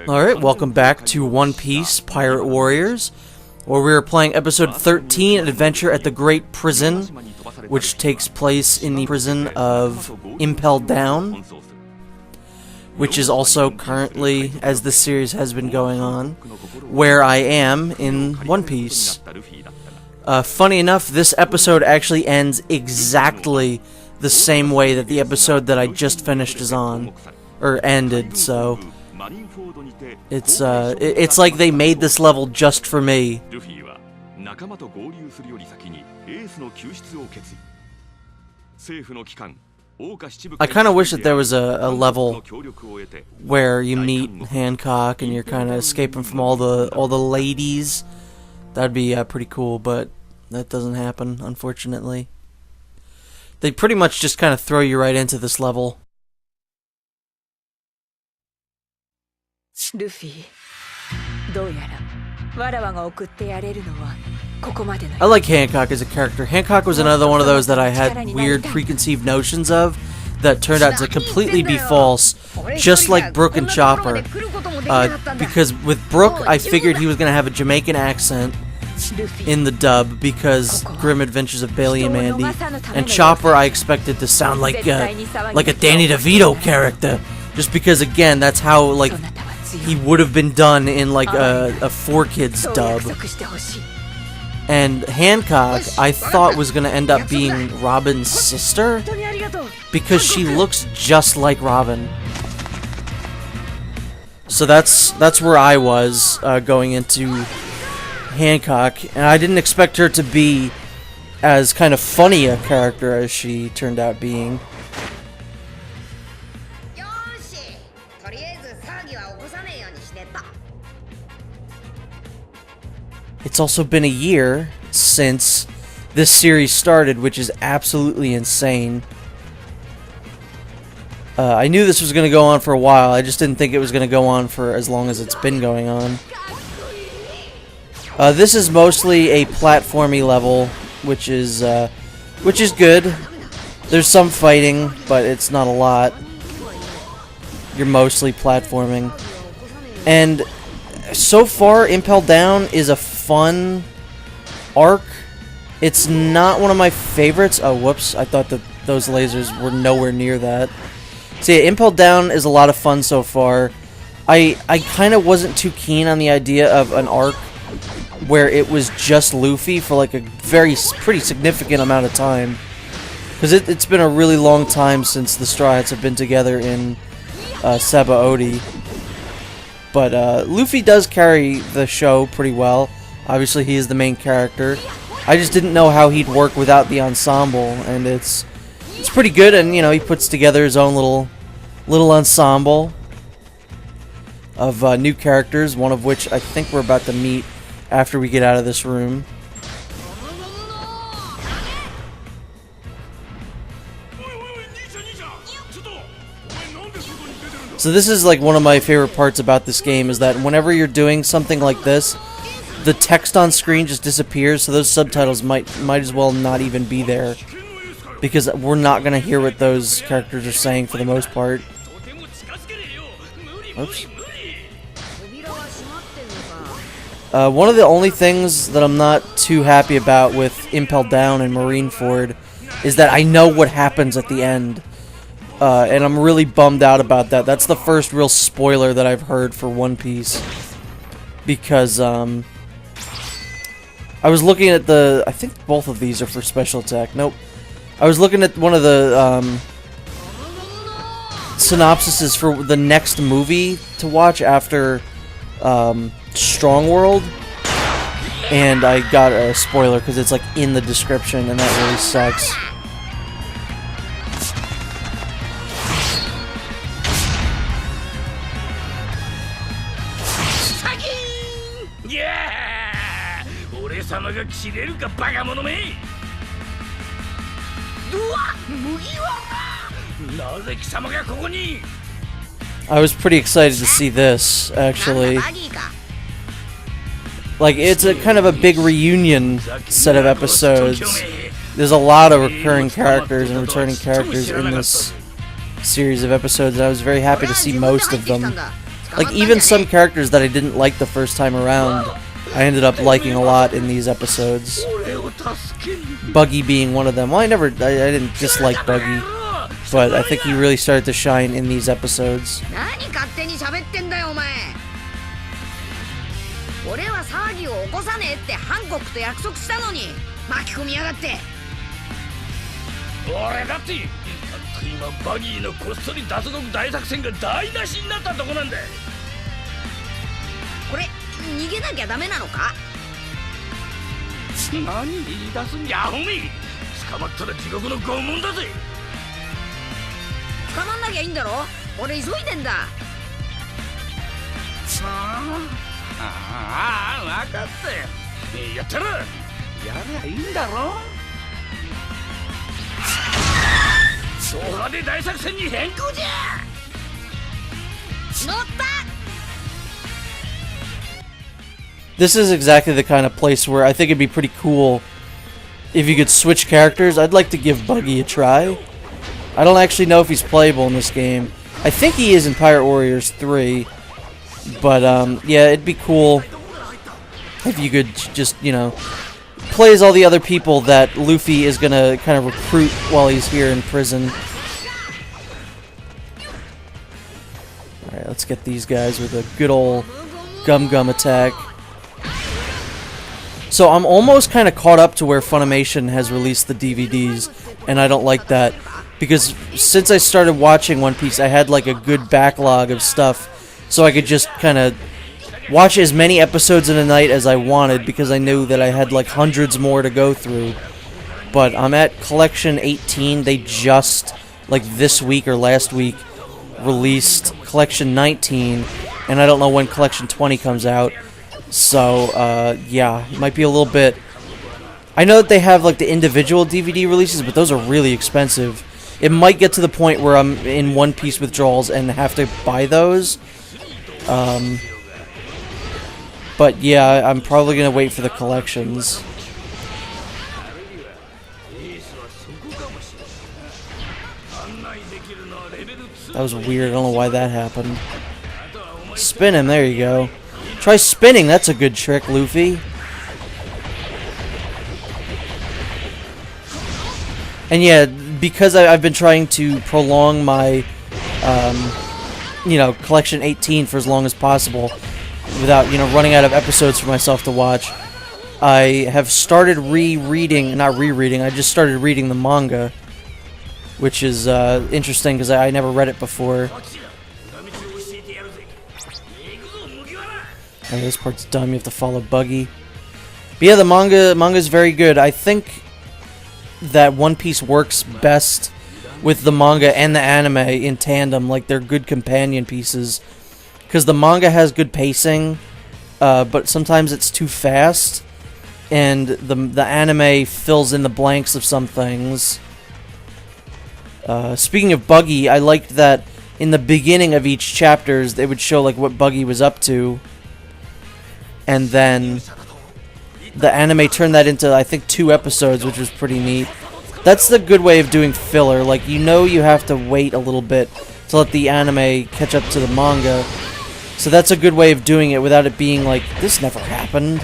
Alright, welcome back to One Piece Pirate Warriors, where we are playing episode 13, Adventure at the Great Prison, which takes place in the prison of Impel Down, which is also currently, as this series has been going on, where I am in One Piece. Funny enough, this episode actually ends exactly the same way that the episode that I just finished is on, or ended, so it's like they made this level just for me. I kind of wish that there was a level where you meet Hancock and you're kind of escaping from all the ladies. That'd be pretty cool, but that doesn't happen, unfortunately. They pretty much just kind of throw you right into this level. Luffy, I like Hancock as a character. Hancock was another one of those that I had weird preconceived notions of that turned out to completely be false, just like Brook and Chopper. Because with Brook, I figured he was going to have a Jamaican accent in the dub because Grim Adventures of Bailey and Mandy, and Chopper I expected to sound like a Danny DeVito character, just because again that's how like he would have been done in like a 4Kids dub. And Hancock I thought was gonna end up being Robin's sister because she looks just like Robin. So that's where I was going into Hancock, and I didn't expect her to be as kind of funny a character as she turned out being. It's also been a year since this series started, which is absolutely insane. I knew this was going to go on for a while, I just didn't think it was going to go on for as long as it's been going on. This is mostly a platformy level, which is good. There's some fighting, but it's not a lot. You're mostly platforming. And so far, Impel Down is a fun arc. It's not one of my favorites. Oh, whoops. I thought that those lasers were nowhere near that. So yeah, Impel Down is a lot of fun so far. I kind of wasn't too keen on the idea of an arc where it was just Luffy for like a pretty significant amount of time, because it's been a really long time since the Straw Hats have been together in Seba Odi. But Luffy does carry the show pretty well. Obviously he is the main character. I just didn't know how he'd work without the ensemble, and it's pretty good. And you know, he puts together his own little ensemble of new characters, one of which I think we're about to meet after we get out of this room. So this is like one of my favorite parts about this game, is that whenever you're doing something like this, the text on screen just disappears, so those subtitles might as well not even be there, because we're not going to hear what those characters are saying for the most part. Oops. One of the only things that I'm not too happy about with Impel Down and Marineford is that I know what happens at the end. And I'm really bummed out about that. That's the first real spoiler that I've heard for One Piece. Because, I was looking at I think both of these are for special attack. Nope. I was looking at one of the, synopsises for the next movie to watch after, Strong World, and I got a spoiler because it's like in the description, and that really sucks. I was pretty excited to see this, actually. Like, it's a kind of a big reunion set of episodes. There's a lot of recurring characters and returning characters in this series of episodes, and I was very happy to see most of them. Like, even some characters that I didn't like the first time around, I ended up liking a lot in these episodes. Buggy being one of them. Well, I didn't dislike Buggy, but I think he really started to shine in these episodes. This is exactly the kind of place where I think it'd be pretty cool if you could switch characters. I'd like to give Buggy a try. I don't actually know if he's playable in this game. I think he is in Pirate Warriors 3. But, yeah, it'd be cool if you could just, you know, play as all the other people that Luffy is gonna kind of recruit while he's here in prison. Alright, let's get these guys with a good old gum attack. So I'm almost kind of caught up to where Funimation has released the DVDs, and I don't like that, because since I started watching One Piece, I had like a good backlog of stuff, so I could just kind of watch as many episodes in a night as I wanted, because I knew that I had like hundreds more to go through. But I'm at Collection 18. They just, like this week or last week, released Collection 19, and I don't know when Collection 20 comes out. So, yeah, it might be a little bit... I know that they have, like, the individual DVD releases, but those are really expensive. It might get to the point where I'm in One Piece withdrawals and have to buy those. But, yeah, I'm probably going to wait for the collections. That was weird. I don't know why that happened. Spin him. There you go. Try spinning, that's a good trick, Luffy. And yeah, because I've been trying to prolong my, you know, Collection 18 for as long as possible, without, you know, running out of episodes for myself to watch, I have started I just started reading the manga, which is interesting because I never read it before. Oh, this part's dumb. You have to follow Buggy. But yeah, the manga's very good. I think that One Piece works best with the manga and the anime in tandem. Like, they're good companion pieces. Because the manga has good pacing, but sometimes it's too fast. And the anime fills in the blanks of some things. Speaking of Buggy, I liked that in the beginning of each chapters, they would show like what Buggy was up to. And then the anime turned that into, I think, 2 episodes, which was pretty neat. That's the good way of doing filler. Like, you know you have to wait a little bit to let the anime catch up to the manga. So that's a good way of doing it without it being like, this never happened.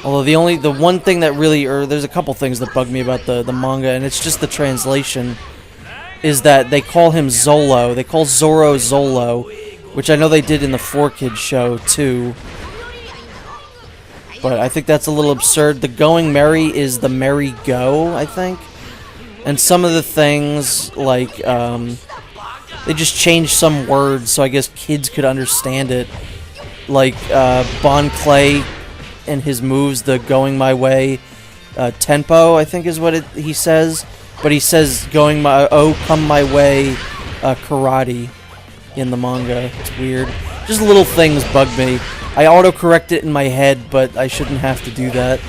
Although the one thing that really, or there's a couple things that bug me about the manga, and it's just the translation, is that they call him Zolo. They call Zoro Zolo, which I know they did in the 4Kids show, too. But I think that's a little absurd. The Going Merry is the Merry Go, I think. And some of the things, like, they just changed some words so I guess kids could understand it. Like, Bon Clay and his moves, the Going My Way tempo, I think is what he says. But he says, come my way, karate. In the manga. It's weird. Just little things bug me. I auto-correct it in my head, but I shouldn't have to do that.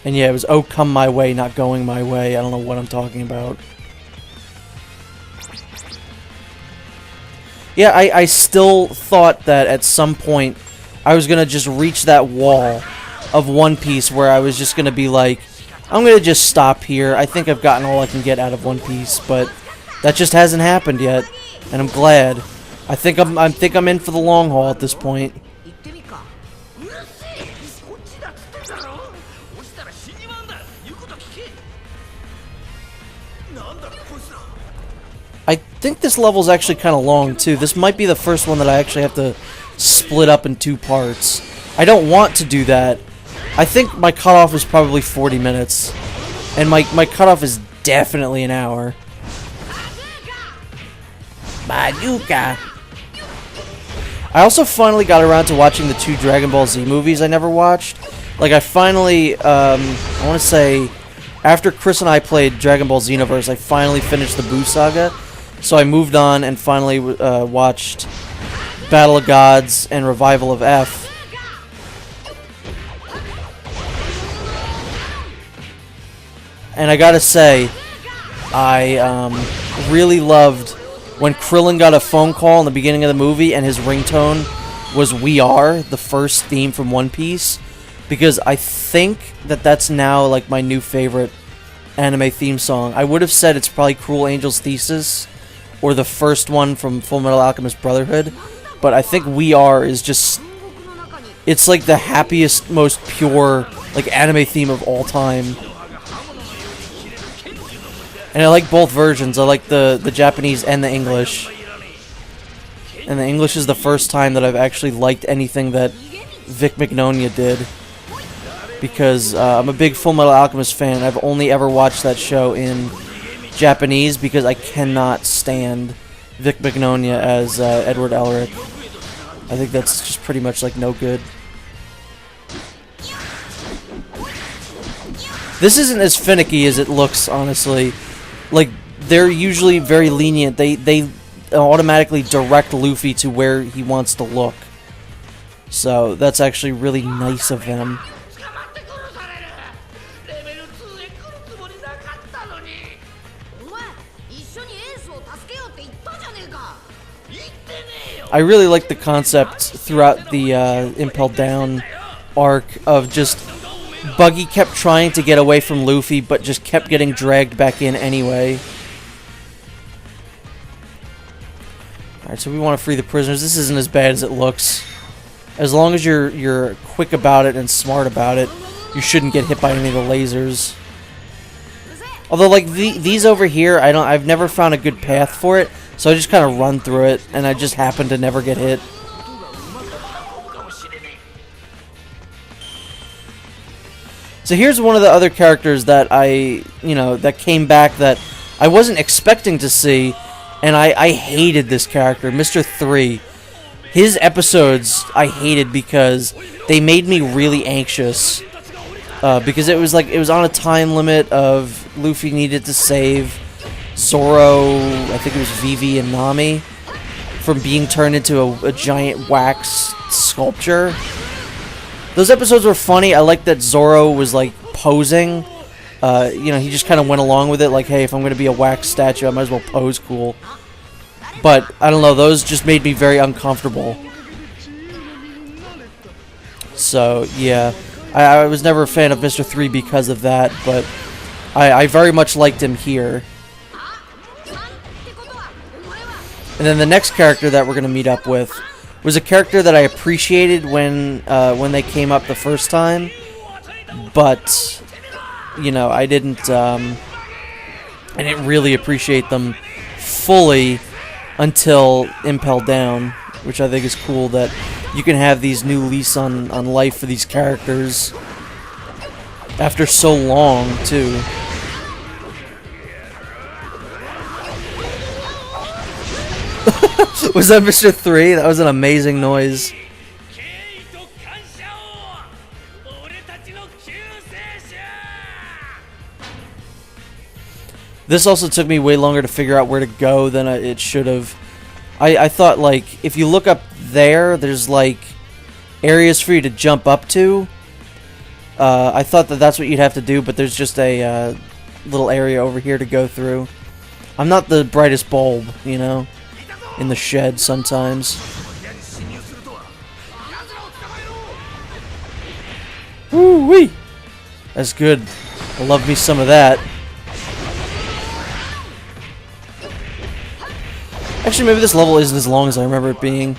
And yeah, it was come my way, not going my way. I don't know what I'm talking about. Yeah, I still thought that at some point I was gonna just reach that wall of One Piece where I was just going to be like, I'm going to just stop here. I think I've gotten all I can get out of One Piece, but that just hasn't happened yet, and I'm glad. I think I'm in for the long haul at this point. I think this level's actually kind of long, too. This might be the first one that I actually have to split up in 2 parts. I don't want to do that. I think my cutoff is probably 40 minutes. And my cutoff is definitely an hour. Bazooka! I also finally got around to watching the 2 Dragon Ball Z movies I never watched. Like, I finally, I want to say, after Chris and I played Dragon Ball Xenoverse, I finally finished the Buu Saga. So I moved on and finally watched Battle of Gods and Revival of F. And I gotta say, I really loved when Krillin got a phone call in the beginning of the movie and his ringtone was "We Are," the first theme from One Piece, because I think that that's now like my new favorite anime theme song. I would have said it's probably Cruel Angel's Thesis or the first one from Full Metal Alchemist Brotherhood, but I think "We Are" is just, it's like the happiest, most pure like anime theme of all time. And I like both versions. I like the Japanese and the English. And the English is the first time that I've actually liked anything that Vic Mignogna did. Because I'm a big Full Metal Alchemist fan. I've only ever watched that show in Japanese because I cannot stand Vic Mignogna as Edward Elric. I think that's just pretty much like no good. This isn't as finicky as it looks, honestly. Like, they're usually very lenient. They automatically direct Luffy to where he wants to look. So, that's actually really nice of them. I really like the concept throughout the Impel Down arc of just Buggy kept trying to get away from Luffy, but just kept getting dragged back in anyway. Alright, so we want to free the prisoners. This isn't as bad as it looks. As long as you're quick about it and smart about it, you shouldn't get hit by any of the lasers. Although, like, these over here, I've never found a good path for it, so I just kind of run through it, and I just happen to never get hit. So here's one of the other characters that that came back that I wasn't expecting to see, and I hated this character, Mr. 3. His episodes I hated because they made me really anxious. Because it was on a time limit of Luffy needed to save Zoro, I think it was Vivi and Nami, from being turned into a giant wax sculpture. Those episodes were funny. I liked that Zoro was like posing. He just kind of went along with it, like, hey, if I'm going to be a wax statue, I might as well pose cool. But, I don't know, those just made me very uncomfortable. So, yeah. I was never a fan of Mr. 3 because of that, but I very much liked him here. And then the next character that we're going to meet up with was a character that I appreciated when they came up the first time, but I didn't really appreciate them fully until Impel Down, which I think is cool that you can have these new lease on life for these characters after so long, too. Was that Mr. 3? That was an amazing noise. This also took me way longer to figure out where to go than it should have. I thought, like, if you look up there, there's, like, areas for you to jump up to. I thought that that's what you'd have to do, but there's just a little area over here to go through. I'm not the brightest bulb, in the shed sometimes. Woo-wee! That's good. I love me some of that. Actually, maybe this level isn't as long as I remember it being.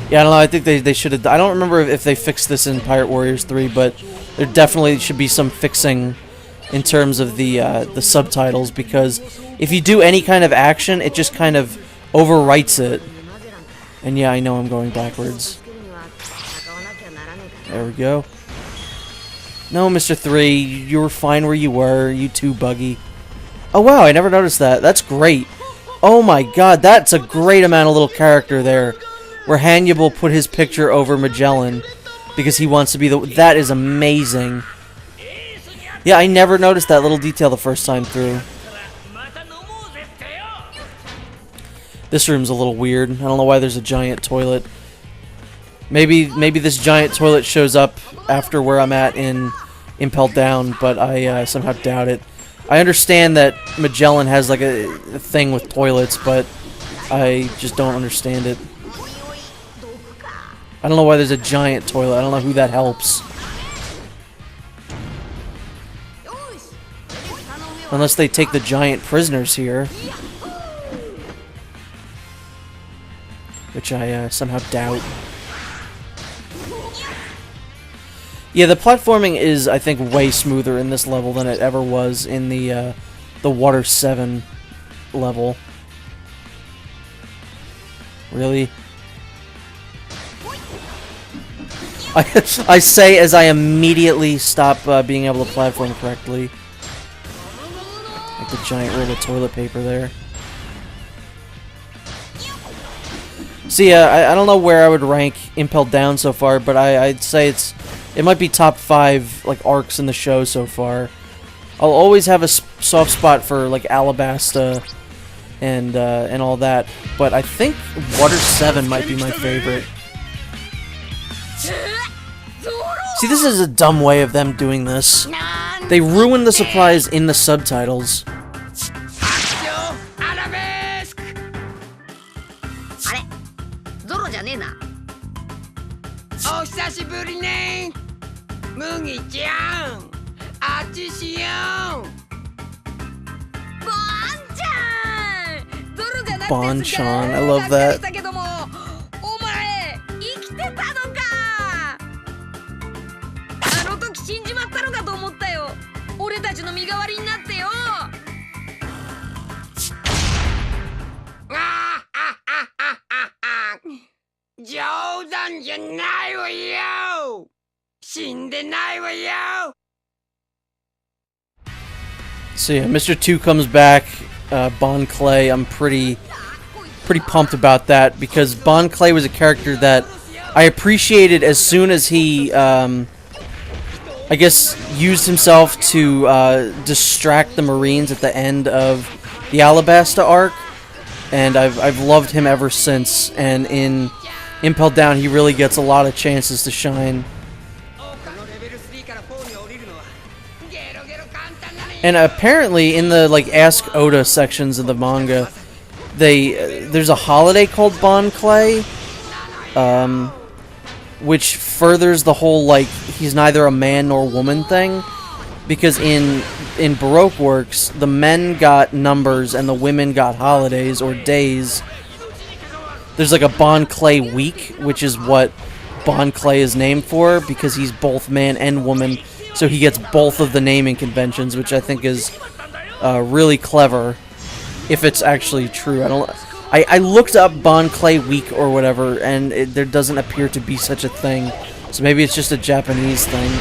Yeah, I don't know. I think they should have. I don't remember if they fixed this in Pirate Warriors 3, but there definitely should be some fixing in terms of the subtitles, because if you do any kind of action, it just kind of overwrites it. And yeah, I know I'm going backwards. There we go. No, Mr. 3, you were fine where you were. You too, Buggy. Oh wow, I never noticed that. That's great. Oh my god, that's a great amount of little character there. Where Hannibal put his picture over Magellan because he wants to be the... That is amazing. Yeah, I never noticed that little detail the first time through. This room's a little weird. I don't know why there's a giant toilet. Maybe this giant toilet shows up after where I'm at in Impel Down, but I somehow doubt it. I understand that Magellan has like a thing with toilets, but I just don't understand it. I don't know why there's a giant toilet. I don't know who that helps. Unless they take the giant prisoners here. Which I somehow doubt. Yeah, the platforming is, I think, way smoother in this level than it ever was in the Water 7 level. Really? I say as I immediately stop being able to platform correctly. Like the giant roll of toilet paper there. See, I don't know where I would rank Impel Down so far, but I'd say it might be top 5 like arcs in the show so far. I'll always have a soft spot for like Alabasta and all that, but I think Water 7 might be my favorite. See, this is a dumb way of them doing this. They ruin the surprise in the subtitles. Bon-chan, I love that. So yeah, Mr. 2 comes back, Bon Clay. I'm pretty pumped about that, because Bon Clay was a character that I appreciated as soon as he, I guess, used himself to distract the Marines at the end of the Alabasta arc, and I've loved him ever since. And in Impel Down, he really gets a lot of chances to shine. And apparently, in the like Ask Oda sections of the manga, there's a holiday called Bon Clay, which furthers the whole like he's neither a man nor woman thing, because in Baroque works, the men got numbers and the women got holidays or days. There's like a Bon Clay week, which is what Bon Clay is named for, because he's both man and woman. So he gets both of the naming conventions, which I think is really clever, if it's actually true. I looked up Bon Clay Week or whatever, and there doesn't appear to be such a thing. So maybe it's just a Japanese thing.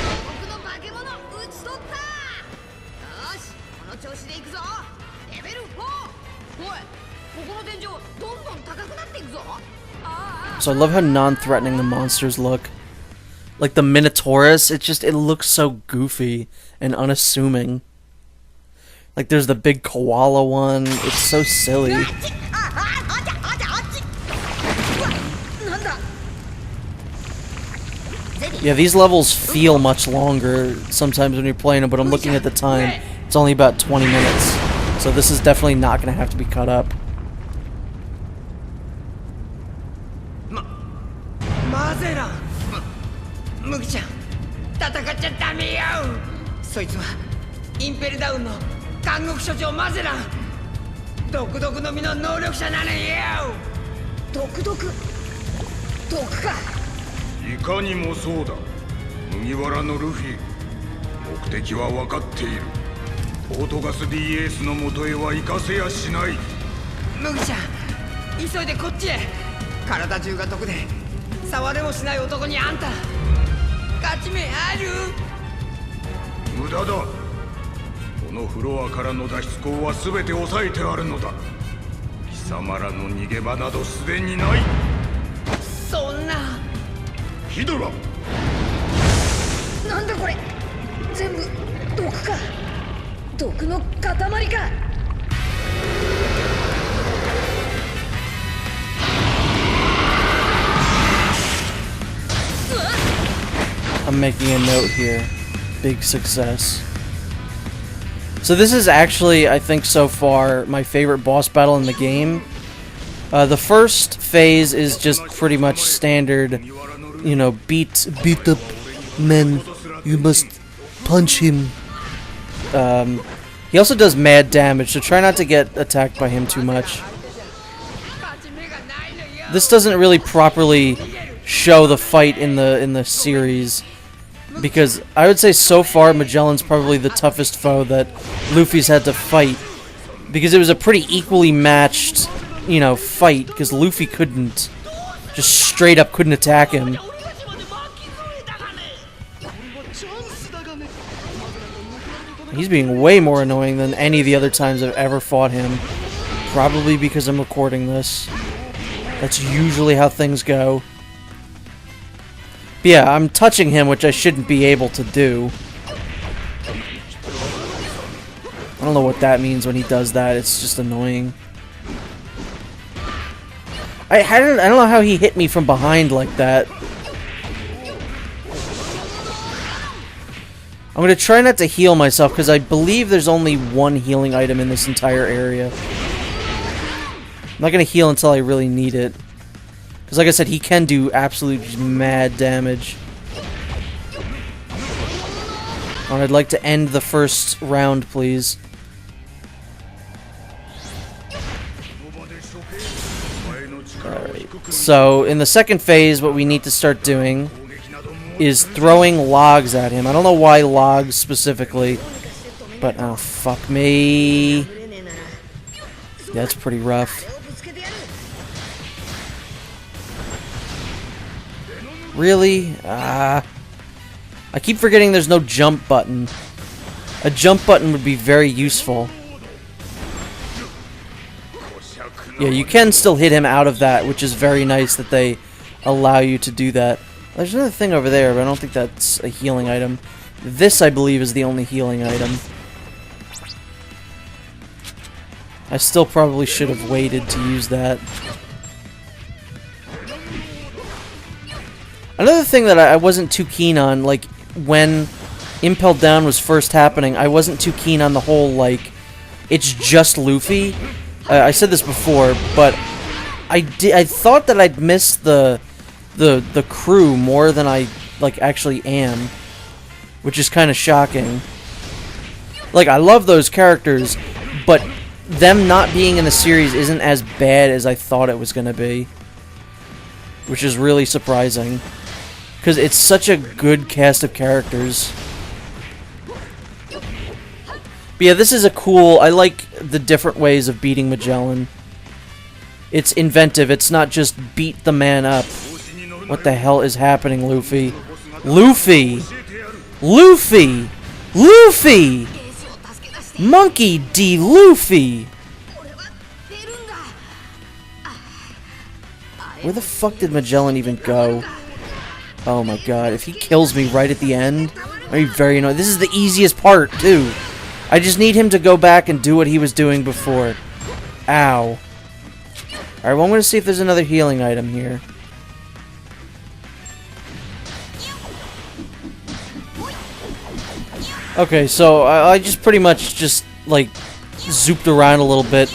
So I love how non-threatening the monsters look. Like the Minotaurus, it looks so goofy and unassuming. Like there's the big koala one, it's so silly. Yeah, these levels feel much longer sometimes when you're playing them, but I'm looking at the time, it's only about 20 minutes. So this is definitely not going to have to be cut up. 戦っちゃダメよ。そいつはインペルダウンの監獄所長マゼラン。毒々の実の能力者なのよ。毒か。いかにもそうだ。麦わらのルフィ、目的は分かっている。オートガス D エースの元へは行かせやしない。麦ちゃん、急いでこっちへ。体中が毒で触れもしない男にあんた勝ち目ある？無駄だ。このフロアからの脱出口は全て抑えてあるのだ。貴様らの逃げ場などすでにない。そんな。ヒドラ、なんだこれ、全部毒か。毒の塊か。I'm making a note here. Big success. So this is actually, I think so far, my favorite boss battle in the game. The first phase is just pretty much standard, you know, beat up men. You must punch him. He also does mad damage, so try not to get attacked by him too much. This doesn't really properly show the fight in the series, because I would say so far Magellan's probably the toughest foe that Luffy's had to fight, because it was a pretty equally matched, you know, fight, because Luffy couldn't, just straight up couldn't attack him. He's being way more annoying than any of the other times I've ever fought him, probably because I'm recording this. That's usually how things go. But yeah, I'm touching him, which I shouldn't be able to do. I don't know what that means when he does that. It's just annoying. I don't know how he hit me from behind like that. I'm going to try not to heal myself, because I believe there's only one healing item in this entire area. I'm not going to heal until I really need it. Because like I said, he can do absolute mad damage. And I'd like to end the first round, please. Alright. So, in the second phase, what we need to start doing is throwing logs at him. I don't know why logs specifically, but oh, fuck me. That's pretty rough. Really? I keep forgetting there's no jump button. A jump button would be very useful. Yeah, you can still hit him out of that, which is very nice that they allow you to do that. There's another thing over there, but I don't think that's a healing item. This, I believe, is the only healing item. I still probably should have waited to use that. Another thing that I wasn't too keen on, like, when Impelled Down was first happening, I wasn't too keen on the whole, like, it's just Luffy. I said this before, but I thought that I'd miss the crew more than I, like, actually am, which is kind of shocking. Like, I love those characters, but them not being in the series isn't as bad as I thought it was going to be, which is really surprising, because it's such a good cast of characters. But yeah, this is a cool... I like the different ways of beating Magellan. It's inventive. It's not just beat the man up. What the hell is happening, Luffy? Luffy! Luffy! Luffy! Monkey D. Luffy! Where the fuck did Magellan even go? Oh my god, if he kills me right at the end, I'd be very annoyed. This is the easiest part, too. I just need him to go back and do what he was doing before. Ow. Alright, well, I'm going to see if there's another healing item here. Okay, so I just pretty much just, like, zooped around a little bit.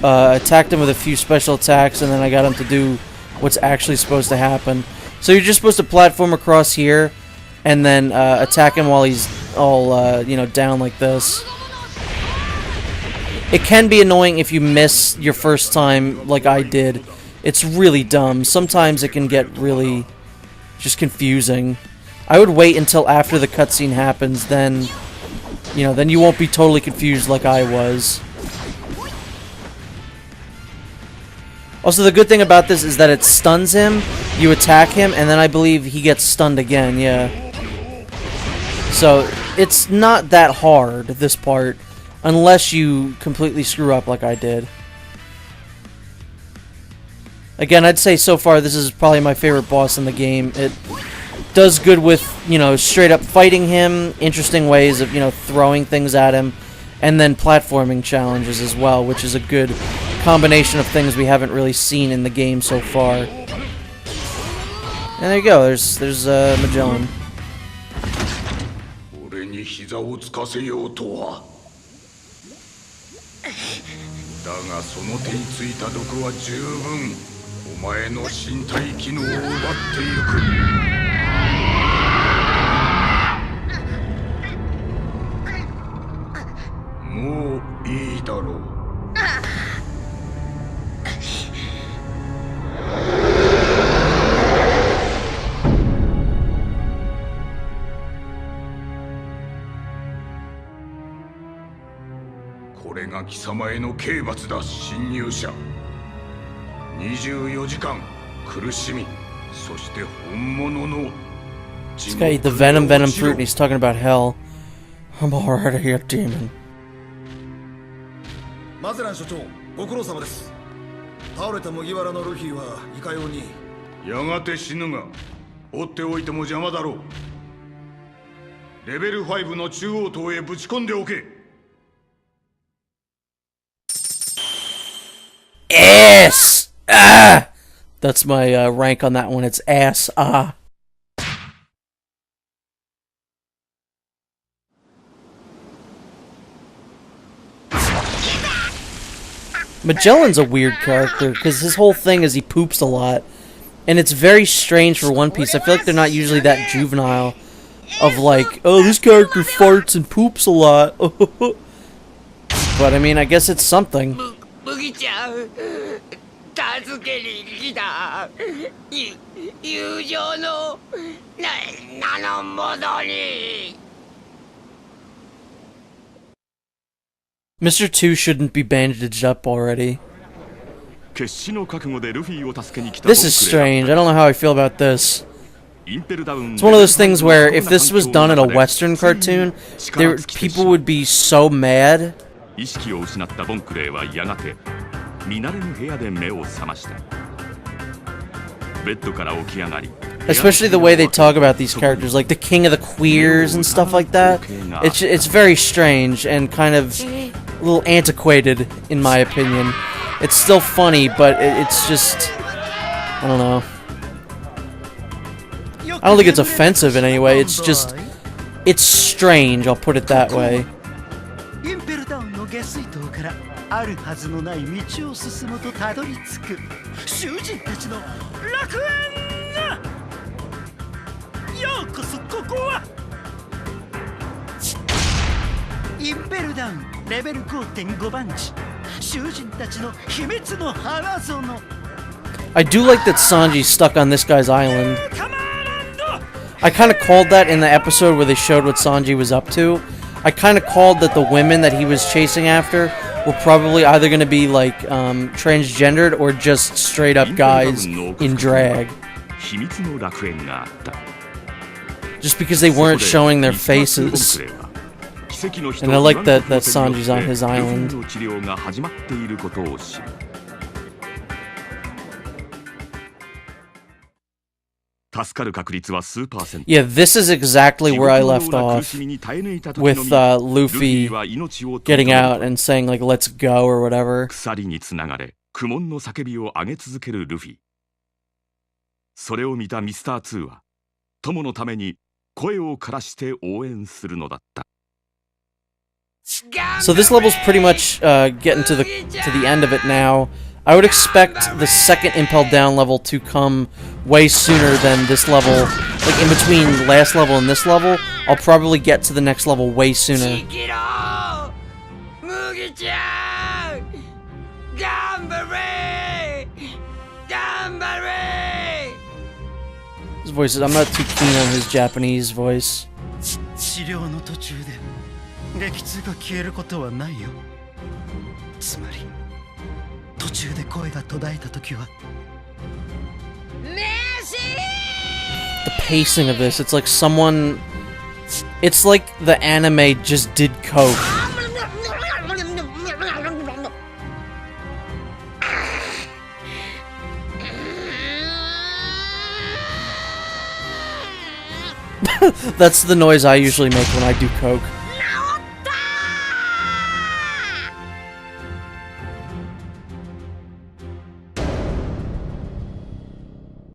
Attacked him with a few special attacks, and then I got him to do what's actually supposed to happen. So you're just supposed to platform across here, and then attack him while he's all, you know, down like this. It can be annoying if you miss your first time like I did. It's really dumb. Sometimes it can get really just confusing. I would wait until after the cutscene happens, then, you know, then you won't be totally confused like I was. Also, the good thing about this is that it stuns him, you attack him, and then I believe he gets stunned again, yeah. So, it's not that hard, this part, unless you completely screw up like I did. Again, I'd say so far this is probably my favorite boss in the game. It does good with, you know, straight up fighting him, interesting ways of, you know, throwing things at him, and then platforming challenges as well, which is a good combination of things we haven't really seen in the game so far. And there you go, there's Magellan. 俺に膝をつかせようとは。だがその手についた毒は十分お前の身体機能を奪ってゆく。もういいだろう。これが貴様への刑罰だ、侵入者。24時間苦しみ、そして本物の This guy ate the venom fruit and he's talking about hell. I'm already a demon. マゼラン所長、ご苦労様です。倒れた麦わらのルフィはいかように。やがて死ぬが、追っておいても邪魔だろう。レベル5の中央塔へぶち込んでおけ。Ass! Ah! That's my rank on that one. It's ass. Ah. Magellan's a weird character because his whole thing is he poops a lot. And it's very strange for One Piece. I feel like they're not usually that juvenile of like, oh, this character farts and poops a lot. But I mean, I guess it's something. 麦ちゃん、助けに来た。友情の名のもとに。Mr. 2 shouldn't be bandaged up already. This is strange. I don't know how I feel about this. It's one of those things where if this was done in a Western cartoon, people would be so mad. Especially the way they talk about these characters, like the king of the queers and stuff like that. It's very strange and kind of a little antiquated, in my opinion. It's still funny, but it's just... I don't know. I don't think it's offensive in any way, it's just... It's strange, I'll put it that way. あるはずのない道を進むとたどり着く囚人たちの楽園。ようこそここはインペルダウンレベル 5.5 番地囚人たちの秘密の花園。 I do like that Sanji's stuck on this guy's island. I kind of called that in the episode where they showed what Sanji was up to. I kind of called that the women that he was chasing after were probably either going to be like transgendered or just straight up guys in drag. Just because they weren't showing their faces. And I like that Sanji's on his island. Yeah, this is exactly where I left off, with Luffy getting out and saying, like, let's go or whatever. それを見たミスター2は友のために声を枯らして応援するのだった。 So this level's pretty much getting to the end of it now. I would expect the second impelled down level to come way sooner than this level. Like, in between last level and this level, I'll probably get to the next level way sooner. His voice is, I'm not too keen on his Japanese voice. 治療の途中で激痛が消えることはないよ。つまり途中で声が途絶えた時は The pacing of this, it's like someone... It's like the anime just did coke. That's the noise I usually make when I do coke.